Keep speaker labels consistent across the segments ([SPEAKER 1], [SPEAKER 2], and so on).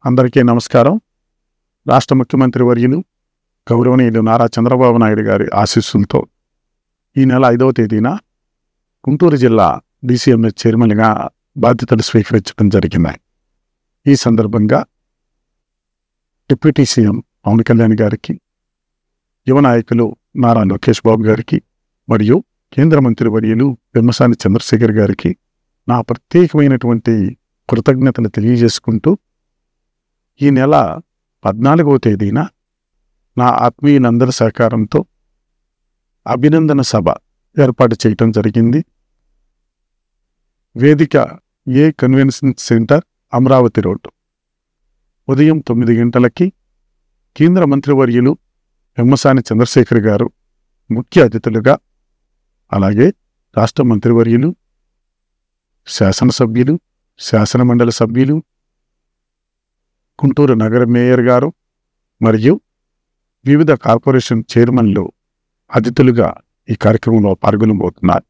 [SPEAKER 1] అందరికీ నమస్కారం. రాష్ట్ర ముఖ్యమంత్రి వర్యులు గౌరవనీయులు నారా చంద్రబాబు నాయుడు గారి ఆశీస్సులతో ఈ నెల 5వ తేదీన గుంటూరు జిల్లా డీసీఎంఎస్ చైర్మన్గా బాధ్యతలు స్వీకరించడం జరిగింది. ఈ సందర్భంగా డిప్యూటీ సీఎం పవన్ కళ్యాణ్ గారికి, యువ నాయకులు నారా లోకేష్ బాబు గారికి మరియు కేంద్ర మంత్రి వర్యులు పెమ్మసాని చంద్రశేఖర్ గారికి నా ప్రత్యేకమైనటువంటి కృతజ్ఞతలు తెలియజేసుకుంటూ, ఈ నెల 14వ తేదీన నా ఆత్మీయులందరి సహకారంతో అభినందన సభ ఏర్పాటు చేయటం జరిగింది. వేదిక ఏ కన్వెన్షన్ సెంటర్, అమరావతి రోడ్డు, ఉదయం 9 గంటలకి కేంద్ర మంత్రివర్యులు పెమ్మసాని చంద్రశేఖర్ గారు ముఖ్య అతిథులుగా, అలాగే రాష్ట్ర మంత్రివర్యులు, శాసనసభ్యులు, శాసనమండలి సభ్యులు, గుంటూరు నగర మేయర్ గారు మరియు వివిధ కార్పొరేషన్ చైర్మన్లు అతిథులుగా ఈ కార్యక్రమంలో పాల్గొనబోతున్నారు.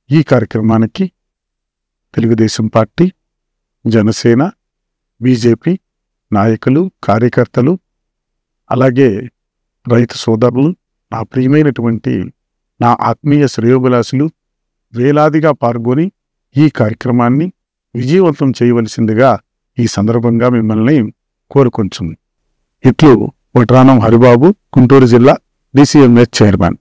[SPEAKER 1] ఈ కార్యక్రమానికి తెలుగుదేశం పార్టీ, జనసేన, బీజేపీ నాయకులు, కార్యకర్తలు, అలాగే రైతు సోదరులు, నా ప్రియమైనటువంటి నా ఆత్మీయ శ్రేయోభిలాషులు వేలాదిగా పాల్గొని ఈ కార్యక్రమాన్ని విజయవంతం చేయవలసిందిగా ఈ సందర్భంగా మిమ్మల్ని కోరుకుంటుంది. ఇట్లు వడ్రానం హరిబాబు, గుంటూరు జిల్లా డీసీఎంఎస్ చైర్మన్.